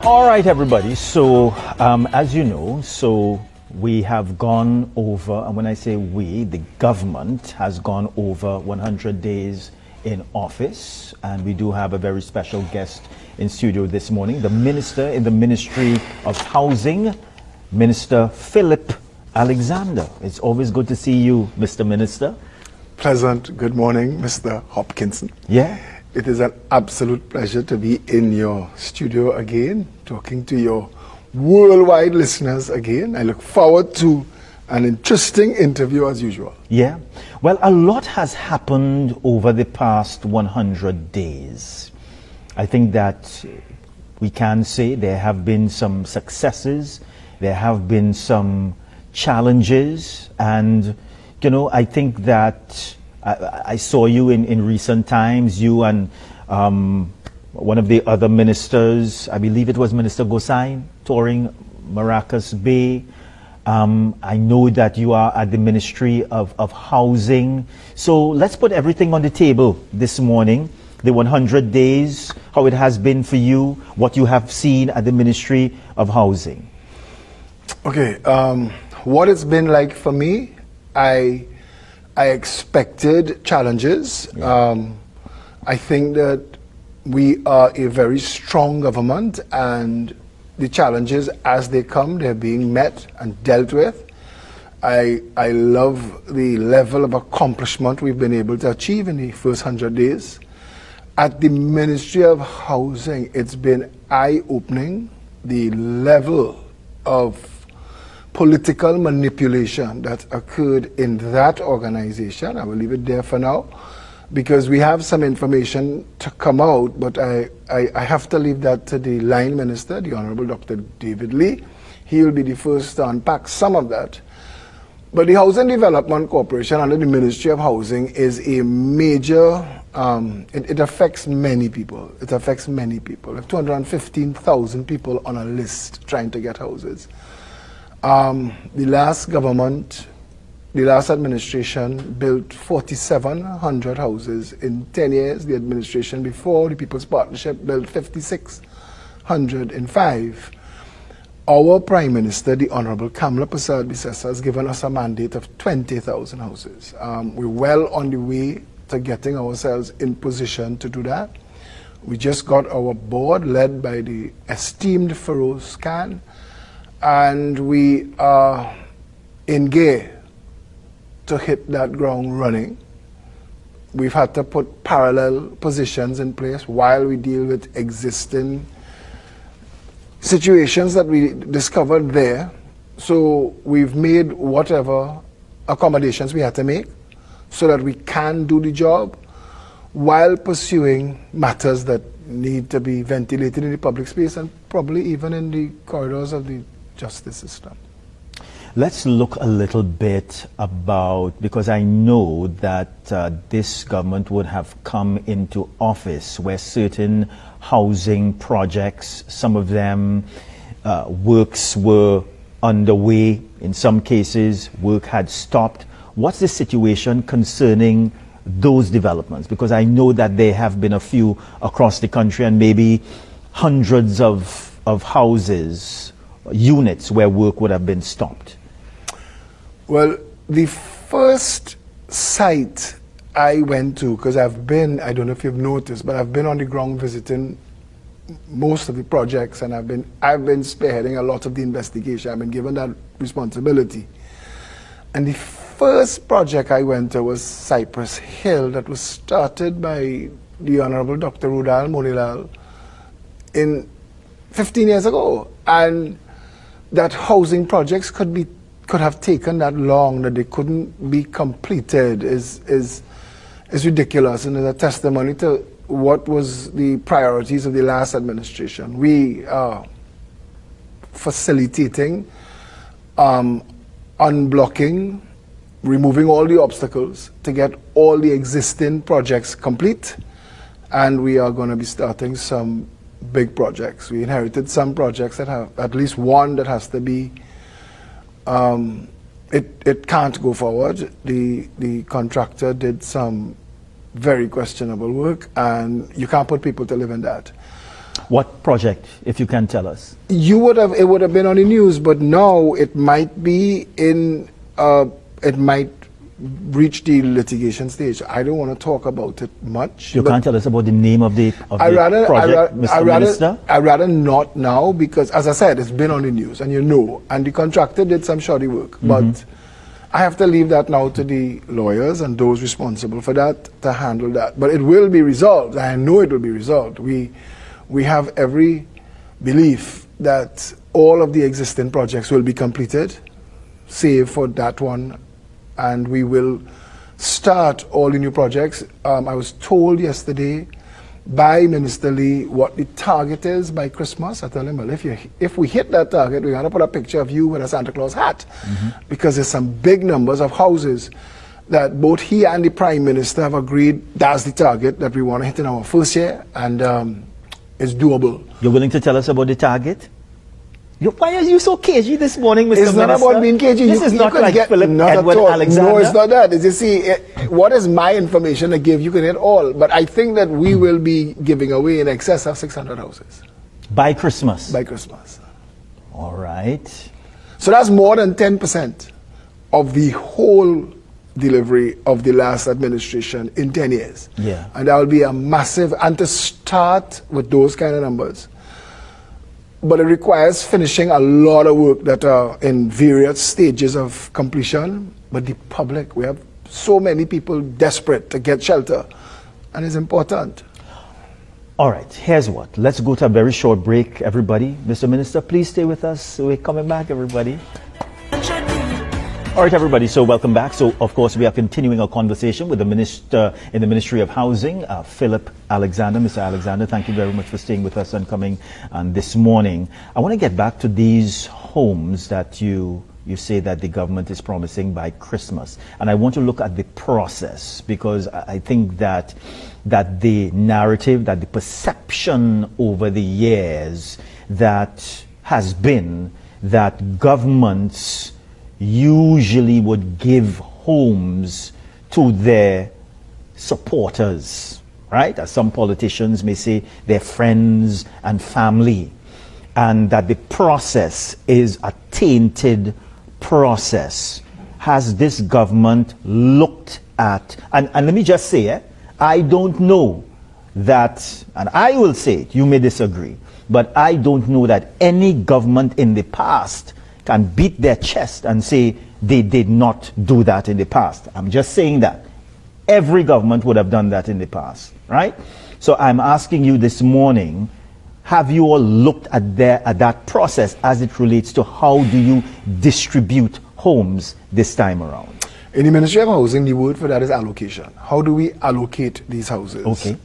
All right, everybody. So, as you know, we have gone over, and when I say we, the government has gone over 100 days in office, and we do have a very special guest in studio this morning, the Minister in the Ministry of Housing, Minister Phillip Alexander. It's always good to see you, Mr. Minister. Pleasant. Good morning, Mr. Hopkinson. Yeah. It is an absolute pleasure to be in your studio again, talking to your worldwide listeners again. I look forward to an interesting interview as usual. Yeah. Well, a lot has happened over the past 100 days. I think that we can say there have been some successes, there have been some challenges, and, you know, I think that I saw you in recent times, you and one of the other ministers, I believe it was Minister Gosain, touring Maracas Bay. I know that you are at the Ministry of Housing. So let's put everything on the table this morning. The 100 days, how it has been for you, what you have seen at the Ministry of Housing. Okay, what it's been like for me, I expected challenges. Yeah. I think that we are a very strong government, and the challenges as they come, they're being met and dealt with. I love the level of accomplishment we've been able to achieve in the first 100 days. At the Ministry of Housing, it's been eye-opening, the level of political manipulation that occurred in that organization. I will leave it there for now, because we have some information to come out, but I have to leave that to the line minister, the Honorable Dr. David Lee. He will be the first to unpack some of that. But the Housing Development Corporation under the Ministry of Housing is a major, it affects many people. It affects many people. We have 215,000 people on a list trying to get houses. The last government, the last administration built 4,700 houses in 10 years. The administration before, the People's Partnership, built 5,600 in 5. Our Prime Minister, the Honorable Kamla Persad-Bissessar, has given us a mandate of 20,000 houses. We're well on the way to getting ourselves in position to do that. We just got our board led by the esteemed Feroz Khan, and we are in gear to hit that ground running. We've had to put parallel positions in place while we deal with existing situations that we discovered there. So we've made whatever accommodations we had to make so that we can do the job while pursuing matters that need to be ventilated in the public space and probably even in the corridors of the justice system. Let's look a little bit about, because I know that this government would have come into office where certain housing projects, some of them works were underway. In some cases, work had stopped. What's the situation concerning those developments? Because I know that there have been a few across the country and maybe hundreds of houses, units where work would have been stopped. Well, the first site I went to, because I've been, I don't know if you've noticed, but I've been on the ground visiting most of the projects, and I've been spearheading a lot of the investigation. I've been given that responsibility. And the first project I went to was Cypress Hill, that was started by the Honorable Dr. Rudal Monilal in 15 years ago. And that housing projects could have taken that long, that they couldn't be completed is ridiculous, and is a testimony to what was the priorities of the last administration. We are facilitating, unblocking, removing all the obstacles to get all the existing projects complete, and we are going to be starting some big projects. We inherited some projects that have at least one that has to be, it can't go forward. The contractor did some very questionable work, and you can't put people to live in that. What project, if you can tell us? It would have been on the news, but now it might be it might reach the litigation stage. I don't want to talk about it much. You can't tell us about the name of the project, Mr. Minister? I'd rather not now, because, as I said, it's been on the news, and and the contractor did some shoddy work. But I have to leave that now to the lawyers and those responsible for that to handle that. But it will be resolved. I know it will be resolved. We have every belief that all of the existing projects will be completed, save for that one, and we will start all the new projects. I was told yesterday by Minister Lee what the target is by Christmas. I told him, well, if we hit that target, we're going to put a picture of you with a Santa Claus hat, because there's some big numbers of houses that both he and the Prime Minister have agreed that's the target that we want to hit in our first year, and it's doable. You're willing to tell us about the target? Why are you so cagey this morning, Mr. Minister? It's not about being cagey. This is not like Phillip Edward Alexander. No, it's not that. As you see, what is my information to give? You can hit all. But I think that we will be giving away in excess of 600 houses. By Christmas? By Christmas. All right. So that's more than 10% of the whole delivery of the last administration in 10 years. Yeah. And that will be a massive, and to start with those kind of numbers. But it requires finishing a lot of work that are in various stages of completion. But the public, we have so many people desperate to get shelter, and it's important. All right, here's what. Let's go to a very short break, everybody. Mr. Minister, please stay with us. We're coming back, everybody. All right, everybody, so welcome back. So, of course, we are continuing our conversation with the Minister in the Ministry of Housing, Phillip Alexander. Mr. Alexander, thank you very much for staying with us and coming this morning. I want to get back to these homes that you say that the government is promising by Christmas. And I want to look at the process, because I think that the narrative, that the perception over the years that has been that governments usually would give homes to their supporters, right? As some politicians may say, their friends and family, and that the process is a tainted process. Has this government looked at, and let me just say, I don't know that, and I will say it, you may disagree, but I don't know that any government in the past can beat their chest and say they did not do that in the past. I'm just saying that. Every government would have done that in the past, right? So I'm asking you this morning, have you all looked at that process as it relates to how do you distribute homes this time around? In the Ministry of Housing, the word for that is allocation. How do we allocate these houses? Okay.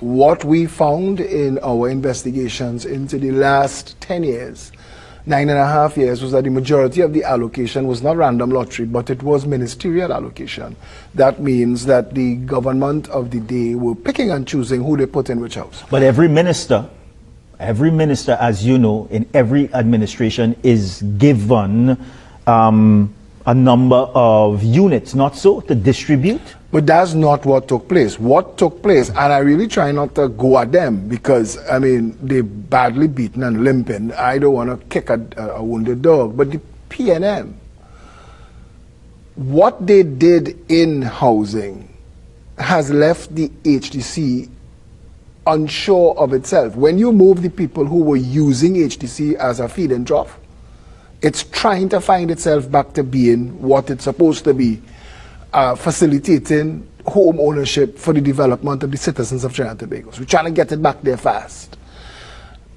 What we found in our investigations into the last 10 years, 9.5 years, was that the majority of the allocation was not random lottery, but it was ministerial allocation. That means that the government of the day were picking and choosing who they put in which house. But every minister, as you know, in every administration is given a number of units, not so, to distribute? But that's not what took place. What took place, and I really try not to go at them, because, I mean, they're badly beaten and limping. I don't want to kick a wounded dog. But the PNM, what they did in housing has left the HDC unsure of itself. When you move the people who were using HDC as a feeding trough, it's trying to find itself back to being what it's supposed to be, facilitating home ownership for the development of the citizens of Trinidad and Tobago. So we're trying to get it back there fast.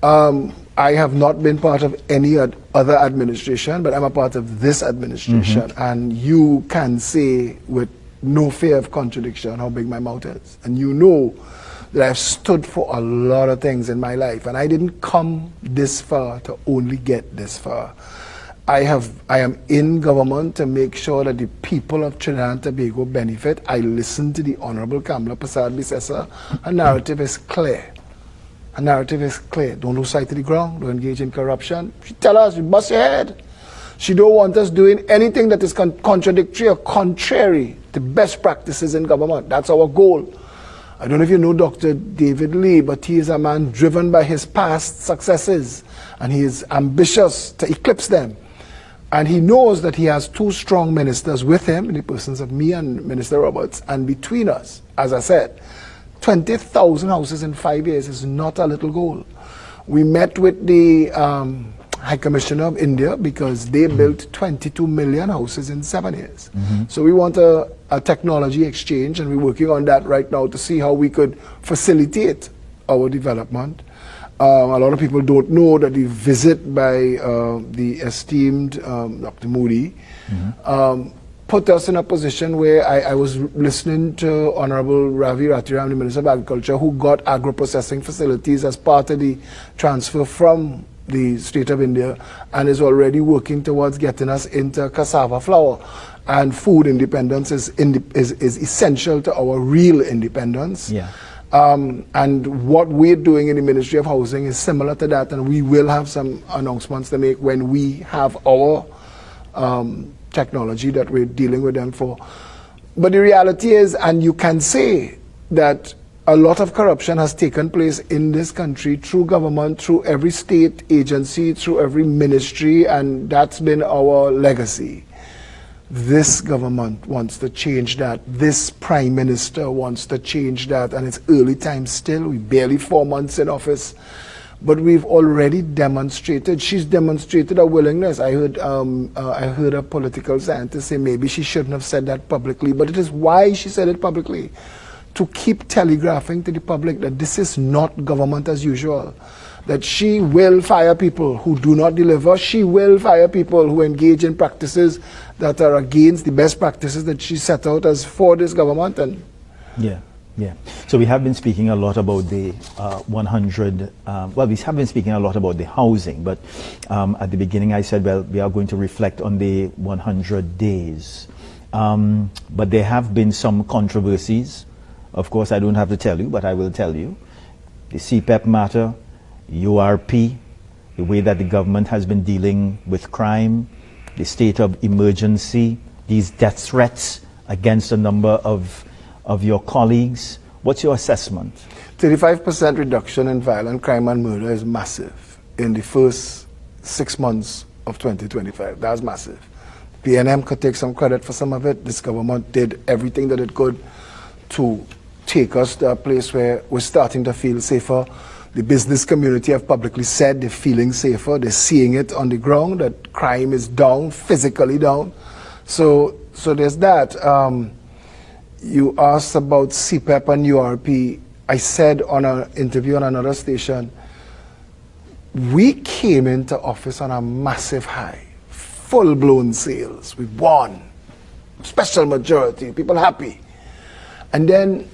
I have not been part of any other administration, but I'm a part of this administration, and you can say with no fear of contradiction how big my mouth is. And you know that I've stood for a lot of things in my life, and I didn't come this far to only get this far. I am in government to make sure that the people of Trinidad and Tobago benefit. I listen to the Honorable Kamala Persad-Bissessar. Her narrative is clear. Her narrative is clear. Don't lose sight of the ground. Don't engage in corruption. She tell us, you bust your head. She don't want us doing anything that is contradictory or contrary to best practices in government. That's our goal. I don't know if you know Dr. David Lee, but he is a man driven by his past successes, and he is ambitious to eclipse them. And he knows that he has two strong ministers with him, in the persons of me and Minister Roberts, and between us, as I said, 20,000 houses in 5 years is not a little goal. We met with the High Commissioner of India because they built 22 million houses in 7 years. So we want a technology exchange, and we're working on that right now to see how we could facilitate our development. A lot of people don't know that the visit by the esteemed Dr. Moody put us in a position where I was listening to Honorable Ravi Ratiram, the Minister of Agriculture, who got agro-processing facilities as part of the transfer from the state of India, and is already working towards getting us into cassava flour. And food independence is essential to our real independence. Yeah. And what we're doing in the Ministry of Housing is similar to that, and we will have some announcements to make when we have our technology that we're dealing with them for. But the reality is, and you can say that a lot of corruption has taken place in this country through government, through every state agency, through every ministry, and that's been our legacy. This government wants to change that. This Prime Minister wants to change that, and it's early times still. We're barely 4 months in office, but we've already demonstrated. She's demonstrated a willingness. I heard a political scientist say maybe she shouldn't have said that publicly, but it is why she said it publicly, to keep telegraphing to the public that this is not government as usual, that she will fire people who do not deliver. She will fire people who engage in practices that are against the best practices that she set out as for this government. And yeah. So we have been speaking a lot about the 100, well, we have been speaking a lot about the housing, but at the beginning I said, well, we are going to reflect on the 100 days. But there have been some controversies. Of course, I don't have to tell you, but I will tell you. The CPEP matter, URP, the way that the government has been dealing with crime, the state of emergency, these death threats against a number of your colleagues. What's your assessment? 35% reduction in violent crime and murder is massive in the first 6 months of 2025. That's massive. PNM could take some credit for some of it. This government did everything that it could to take us to a place where we're starting to feel safer. The business community have publicly said they're feeling safer. They're seeing it on the ground, that crime is down, physically down. So there's that. You asked about CPEP and URP. I said on an interview on another station, we came into office on a massive high, full-blown sales. We won, special majority, people happy. And then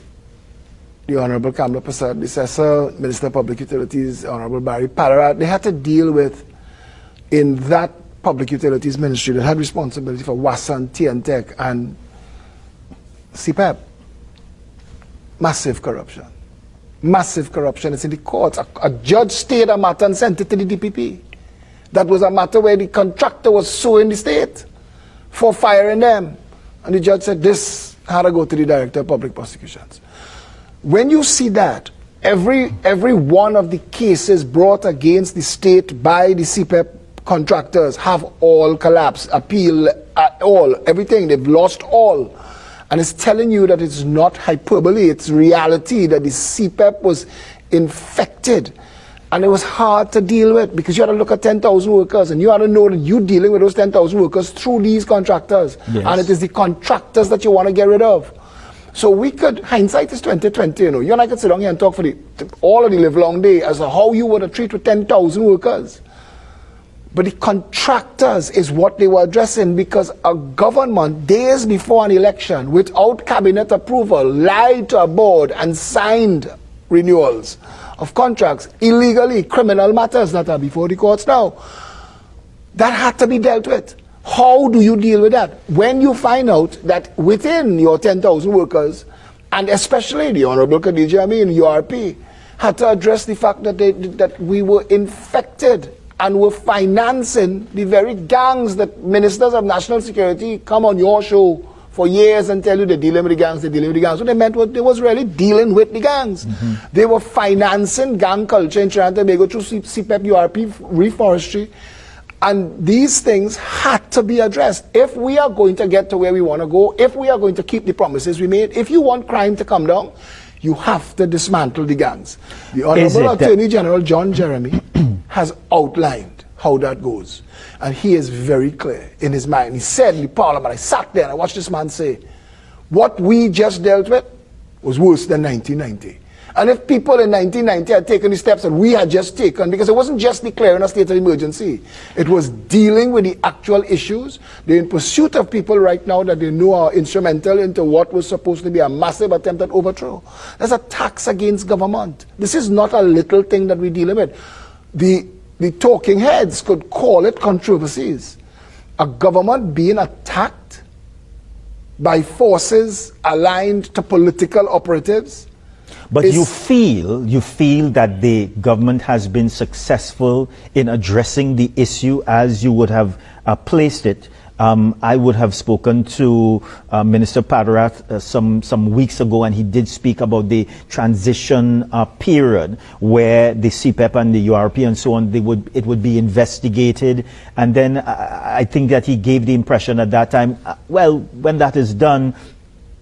the Honorable Kamla Prasad, the Assessor, Minister of Public Utilities, Honorable Barry Pararat, they had to deal with, in that Public Utilities Ministry that had responsibility for WASAN, TNTEC, and CPEP, massive corruption. Massive corruption. It's in the courts. A judge stayed a matter and sent it to the DPP. That was a matter where the contractor was suing the state for firing them. And the judge said this had to go to the Director of Public Prosecutions. When you see that, every one of the cases brought against the state by the CPEP contractors have all collapsed, appeal, all, everything, they've lost all. And it's telling you that it's not hyperbole, it's reality, that the CPEP was infected. And it was hard to deal with because you had to look at 10,000 workers and you had to know that you're dealing with those 10,000 workers through these contractors. Yes. And it is the contractors that you want to get rid of. So we could, hindsight is 2020, you know. You and I could sit down here and talk for all of the live long day as to how you would have treated 10,000 workers. But the contractors is what they were addressing because a government, days before an election, without cabinet approval, lied to a board and signed renewals of contracts illegally, criminal matters that are before the courts now. That had to be dealt with. How do you deal with that? When you find out that within your 10,000 workers, and especially the Honorable Khadija Amin, URP, had to address the fact that, that we were infected and were financing the very gangs that ministers of national security come on your show for years and tell you they're dealing with the gangs, they're dealing with the gangs. What they meant was they was really dealing with the gangs. They were financing gang culture in Trinidad and Tobago through CPEP, URP, reforestry. And these things had to be addressed. If we are going to get to where we want to go, if we are going to keep the promises we made, if you want crime to come down, you have to dismantle the gangs. The Honorable Attorney General John Jeremy has outlined how that goes. And he is very clear in his mind. He said in the parliament, I sat there and I watched this man say, what we just dealt with was worse than 1990. And if people in 1990 had taken the steps that we had just taken, because it wasn't just declaring a state of emergency, it was dealing with the actual issues. They're in pursuit of people right now that they know are instrumental into what was supposed to be a massive attempt at overthrow. That's a tax against government. This is not a little thing that we're dealing with. The talking heads could call it controversies. A government being attacked by forces aligned to political operatives. But you feel that the government has been successful in addressing the issue as you would have placed it. I would have spoken to Minister Padurath some weeks ago, and he did speak about the transition period where the CPEP and the URP and so on, it would be investigated. And then I think that he gave the impression at that time, well, when that is done,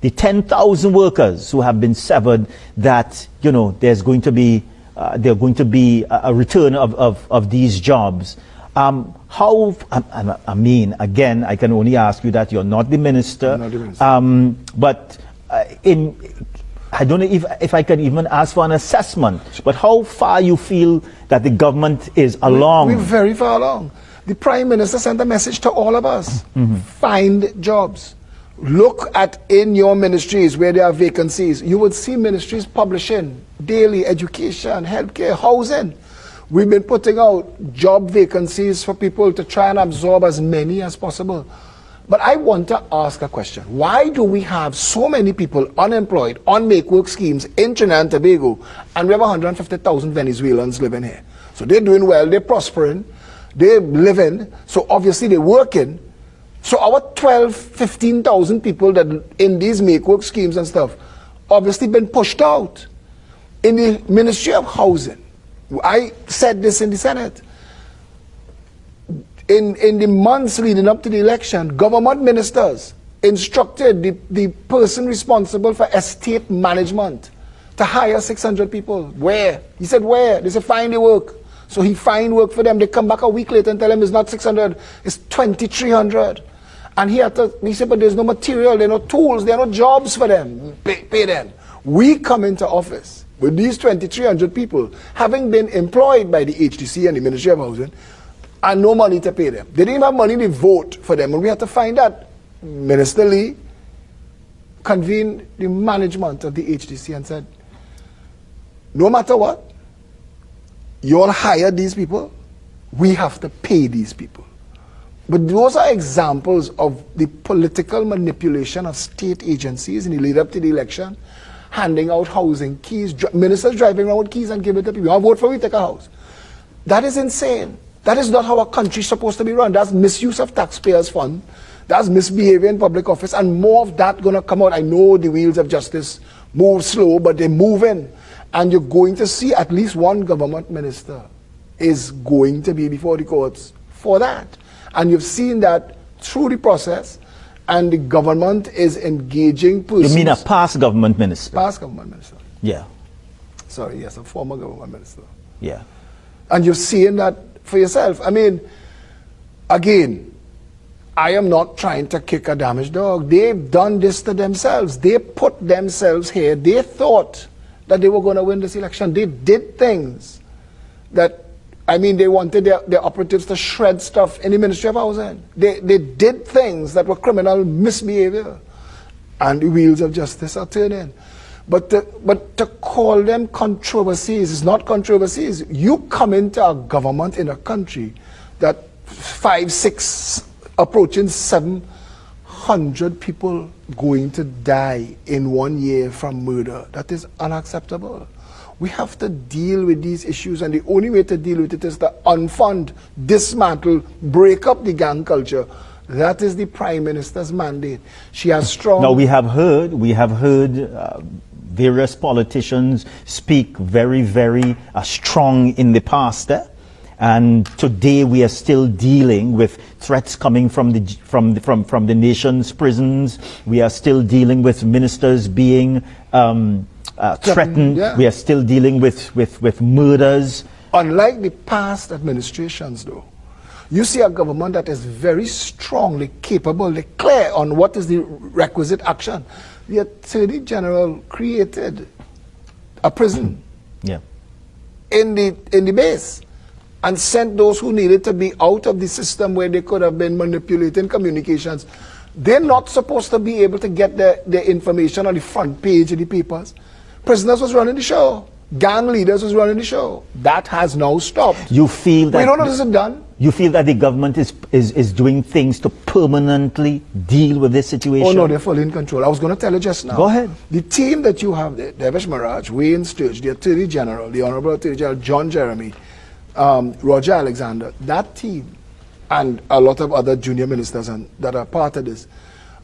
the 10,000 workers who have been severed, that, you know, there's going to be a return of these jobs. I mean, again, I can only ask you that you're not the minister. Not the minister. But I don't know if I can even ask for an assessment, but how far you feel that the government is along? We're very far along. The Prime Minister sent a message to all of us. Find jobs. Look at in your ministries where there are vacancies. You would see ministries publishing daily education, healthcare, housing. We've been putting out job vacancies for people to try and absorb as many as possible. But I want to ask a question. Why do we have so many people unemployed on make-work schemes in Trinidad and Tobago, and we have 150,000 Venezuelans living here? So they're doing well, they're prospering, they're living, so obviously they're working. So our 12, 15,000 people that in these make-work schemes and stuff, obviously been pushed out. In the Ministry of Housing, I said this in the Senate, in the months leading up to the election, government ministers instructed the person responsible for estate management to hire 600 people. Where? He said, where? They said, find the work. So he find work for them. They come back a week later and tell him it's not 600, it's 2,300. And he said, but there's no material, there are no tools, there are no jobs for them. Pay them. We come into office with these 2,300 people having been employed by the HDC and the Ministry of Housing and no money to pay them. They didn't have money to vote for them, and we had to find that. Minister Lee convened the management of the HDC and said, no matter what, you all hire these people, we have to pay these people. But those are examples of the political manipulation of state agencies in the lead up to the election, handing out housing keys, ministers driving around with keys and giving it to people. You vote for me, take a house. That is insane. That is not how a country is supposed to be run. That's misuse of taxpayers' funds. That's misbehavior in public office, and more of that going to come out. I know the wheels of justice move slow, but they're moving. And you're going to see at least one government minister is going to be before the courts for that. And you've seen that through the process, and the government is engaging persons. You mean a past government minister? Past government minister. Yeah. Sorry, yes, a former government minister. Yeah. And you're seeing that for yourself. I mean, again, I am not trying to kick a damaged dog. They've done this to themselves. They put themselves here. They thought that they were going to win this election. They did things that, I mean, they wanted their operatives to shred stuff in the Ministry of Housing. They did things that were criminal misbehavior. And the wheels of justice are turning. But to call them controversies is not controversies. You come into a government in a country that 5, 6, approaching 700 people going to die in 1 year from murder. That is unacceptable. We have to deal with these issues, and the only way to deal with it is to unfund, dismantle, break up the gang culture, That is the Prime Minister's mandate. She has strong... Now, we have heard various politicians speak very, very strong in the past. And today we are still dealing with threats coming from the nation's prisons. We are still dealing with ministers being threatened. Yeah. We are still dealing with murders. Unlike the past administrations, though, you see a government that is very strongly capable, clear on what is the requisite action. The Attorney General created a prison in the base and sent those who needed to be out of the system where they could have been manipulating communications. They're not supposed to be able to get their information on the front page of the papers. Prisoners was running the show. Gang leaders was running the show. That has now stopped. You feel that... We don't know this is done. You feel that the government is doing things to permanently deal with this situation? Oh no, they're fully in control. I was going to tell you just now. Go ahead. The team that you have there, Devesh Maharaj, Wayne Sturge, the Attorney General, the Honorable Attorney General John Jeremy, Roger Alexander, that team, and a lot of other junior ministers that are part of this,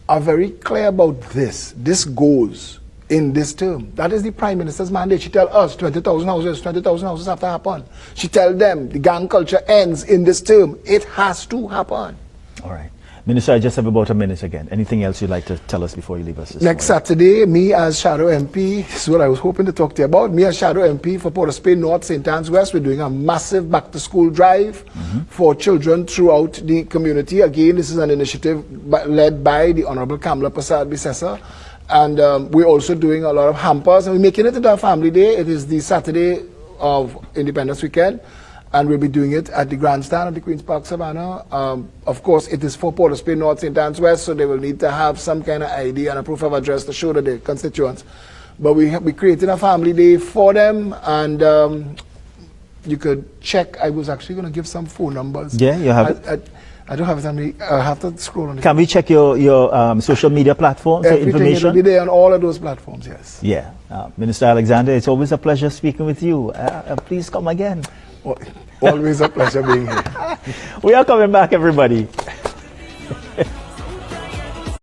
are very clear about this. This goes in this term. That is the Prime Minister's mandate. She tell us 20,000 houses have to happen. She tell them the gang culture ends in this term. It has to happen. All right. Minister, I just have about a minute again. Anything else you'd like to tell us before you leave us this Next morning? Saturday, me as Shadow MP, this is what I was hoping to talk to you about. Me as Shadow MP for Port of Spain North, St. Anne's West, we're doing a massive back-to-school drive for children throughout the community. Again, this is an initiative led by the Honorable Kamala Prasad Bisesa. And we're also doing a lot of hampers, and we're making it into a family day. It is the Saturday of Independence Weekend, and we'll be doing it at the grandstand at the Queen's Park Savannah. Of course, it is for Port of Spain North, St. Anne's West, so they will need to have some kind of ID and a proof of address to show to their constituents. But we created a family day for them, and you could check. I was actually going to give some phone numbers. Yeah, you have it. I don't have it on me. I have to scroll on it. Can we check your social media platforms for information? Will be there on all of those platforms, yes. Yeah. Minister Alexander, it's always a pleasure speaking with you. Please come again. Always a pleasure being here. We are coming back, everybody.